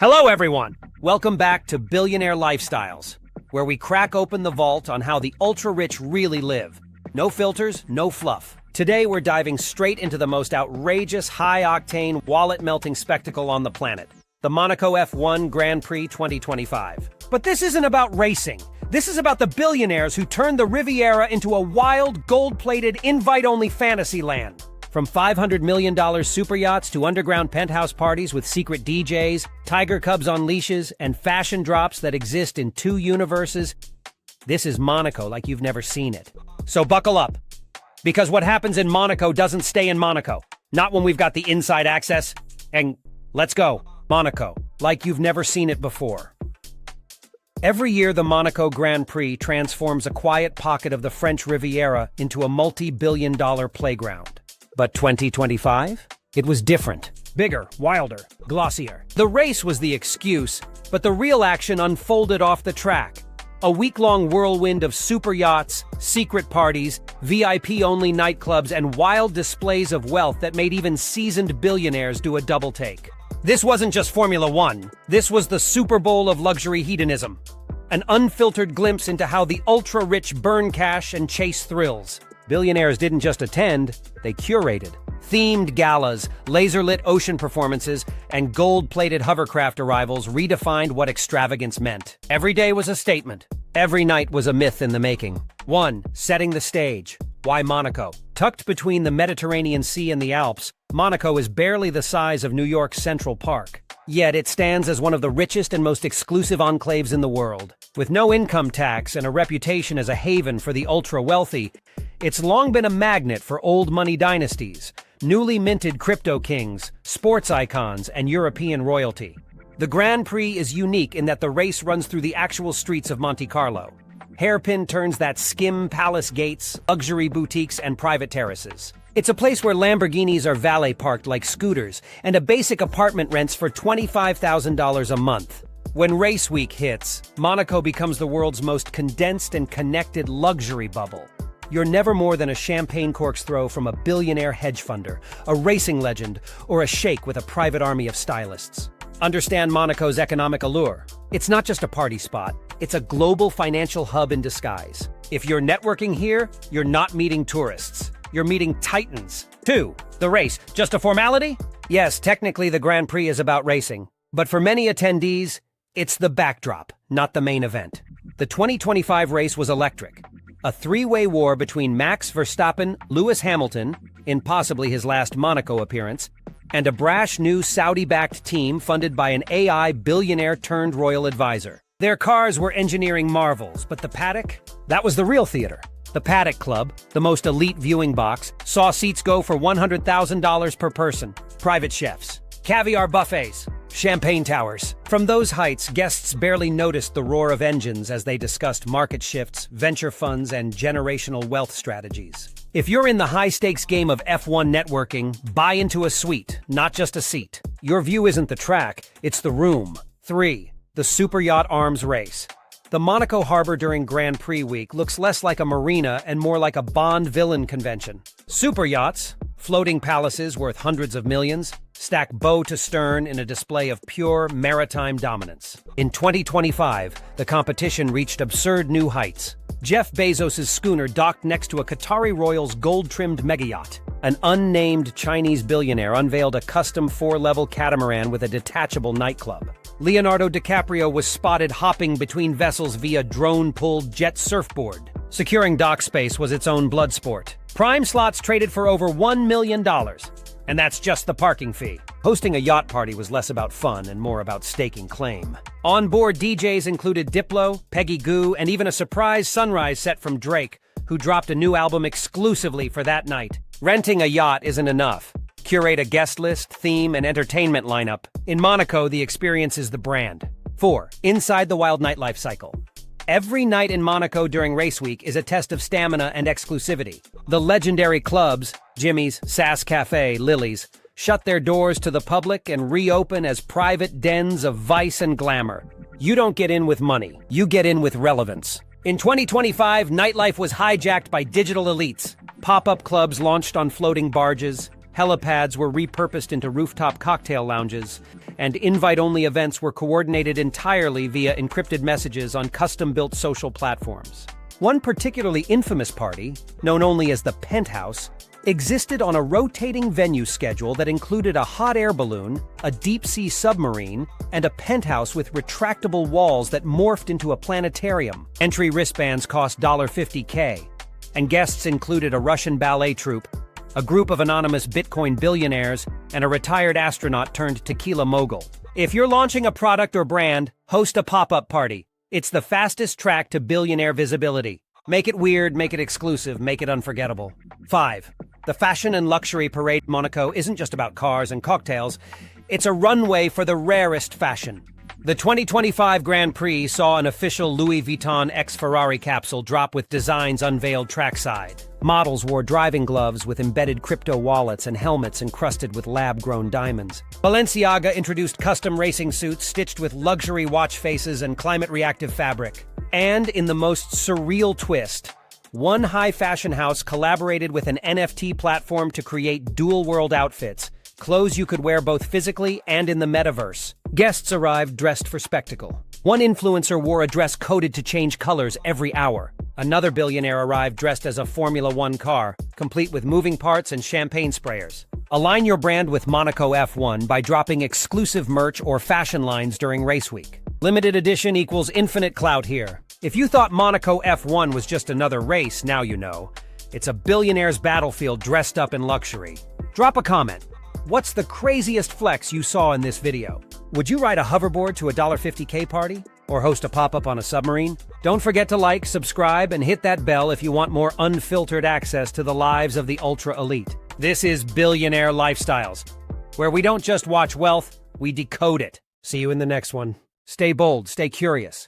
Hello, everyone! Welcome back to Billionaire Lifestyles, where we crack open the vault on how the ultra-rich really live. No filters, no fluff. Today, we're diving straight into the most outrageous, high-octane, wallet-melting spectacle on the planet, the Monaco F1 Grand Prix 2025. But this isn't about racing. This is about the billionaires who turned the Riviera into a wild, gold-plated, invite-only fantasy land. From $500 million super yachts to underground penthouse parties with secret DJs, tiger cubs on leashes, and fashion drops that exist in two universes, this is Monaco like you've never seen it. So buckle up, because what happens in Monaco doesn't stay in Monaco. Not when we've got the inside access. And let's go. Monaco, like you've never seen it before. Every year, the Monaco Grand Prix transforms a quiet pocket of the French Riviera into a multi-billion-dollar playground. But 2025? It was different. Bigger, wilder, glossier. The race was the excuse, but the real action unfolded off the track. A week-long whirlwind of super yachts, secret parties, VIP-only nightclubs, and wild displays of wealth that made even seasoned billionaires do a double take. This wasn't just Formula One. This was the Super Bowl of luxury hedonism. An unfiltered glimpse into how the ultra-rich burn cash and chase thrills. Billionaires didn't just attend, they curated. Themed galas, laser-lit ocean performances, and gold-plated hovercraft arrivals redefined what extravagance meant. Every day was a statement. Every night was a myth in the making. 1. Setting the stage. Why Monaco? Tucked between the Mediterranean Sea and the Alps, Monaco is barely the size of New York's Central Park. Yet it stands as one of the richest and most exclusive enclaves in the world. With no income tax and a reputation as a haven for the ultra-wealthy, it's long been a magnet for old money dynasties, newly minted crypto kings, sports icons, and European royalty. The Grand Prix is unique in that the race runs through the actual streets of Monte Carlo. Hairpin turns that skim palace gates, luxury boutiques, and private terraces. It's a place where Lamborghinis are valet parked like scooters, and a basic apartment rents for $25,000 a month. When race week hits, Monaco becomes the world's most condensed and connected luxury bubble. You're never more than a champagne cork's throw from a billionaire hedge funder, a racing legend, or a sheikh with a private army of stylists. Understand Monaco's economic allure. It's not just a party spot, it's a global financial hub in disguise. If you're networking here, you're not meeting tourists. You're meeting titans. 2. The race, just a formality? Yes, technically the Grand Prix is about racing. But for many attendees, it's the backdrop, not the main event. The 2025 race was electric. A three-way war between Max Verstappen, Lewis Hamilton, in possibly his last Monaco appearance, and a brash new Saudi-backed team funded by an AI billionaire-turned-royal advisor. Their cars were engineering marvels, but the paddock? That was the real theater. The Paddock Club, the most elite viewing box, saw seats go for $100,000 per person. Private chefs, caviar buffets, champagne towers. From those heights, guests barely noticed the roar of engines as they discussed market shifts, venture funds, and generational wealth strategies. If you're in the high-stakes game of F1 networking, buy into a suite, not just a seat. Your view isn't the track, it's the room. 3. The super yacht arms race. The Monaco harbor during Grand Prix week looks less like a marina and more like a Bond villain convention. Super yachts, floating palaces worth hundreds of millions, stack bow to stern in a display of pure maritime dominance. In 2025, the competition reached absurd new heights. Jeff Bezos' schooner docked next to a Qatari royal's gold-trimmed mega-yacht. An unnamed Chinese billionaire unveiled a custom 4-level catamaran with a detachable nightclub. Leonardo DiCaprio was spotted hopping between vessels via drone-pulled jet surfboard. Securing dock space was its own blood sport. Prime slots traded for over $1 million. And that's just the parking fee. Hosting a yacht party was less about fun and more about staking claim. On-board DJs included Diplo, Peggy Gou, and even a surprise sunrise set from Drake, who dropped a new album exclusively for that night. Renting a yacht isn't enough. Curate a guest list, theme, and entertainment lineup. In Monaco, the experience is the brand. 4. Inside the wild nightlife cycle. Every night in Monaco during race week is a test of stamina and exclusivity. The legendary clubs, Jimmy's, Sass Cafe, Lily's, shut their doors to the public and reopen as private dens of vice and glamour. You don't get in with money, you get in with relevance. In 2025, nightlife was hijacked by digital elites. Pop-up clubs launched on floating barges, helipads were repurposed into rooftop cocktail lounges, and invite-only events were coordinated entirely via encrypted messages on custom-built social platforms. One particularly infamous party, known only as the Penthouse, existed on a rotating venue schedule that included a hot air balloon, a deep-sea submarine, and a penthouse with retractable walls that morphed into a planetarium. Entry wristbands cost $50K, and guests included a Russian ballet troupe, a group of anonymous Bitcoin billionaires, and a retired astronaut turned tequila mogul. If you're launching a product or brand, host a pop-up party. It's the fastest track to billionaire visibility. Make it weird, make it exclusive, make it unforgettable. 5. The Fashion and Luxury Parade Monaco isn't just about cars and cocktails, it's a runway for the rarest fashion. The 2025 Grand Prix saw an official Louis Vuitton x Ferrari capsule drop with designs unveiled trackside. Models wore driving gloves with embedded crypto wallets and helmets encrusted with lab-grown diamonds. Balenciaga introduced custom racing suits stitched with luxury watch faces and climate-reactive fabric. And in the most surreal twist, one high-fashion house collaborated with an NFT platform to create dual-world outfits, clothes you could wear both physically and in the metaverse. Guests arrived dressed for spectacle. One influencer wore a dress coded to change colors every hour. Another billionaire arrived dressed as a Formula One car, complete with moving parts and champagne sprayers. Align your brand with Monaco F1 by dropping exclusive merch or fashion lines during race week. Limited edition equals infinite clout here. If you thought Monaco F1 was just another race, now you know. It's a billionaire's battlefield dressed up in luxury. Drop a comment. What's the craziest flex you saw in this video? Would you ride a hoverboard to a $50K party? Or host a pop-up on a submarine? Don't forget to like, subscribe, and hit that bell if you want more unfiltered access to the lives of the ultra-elite. This is Billionaire Lifestyles, where we don't just watch wealth, we decode it. See you in the next one. Stay bold, stay curious.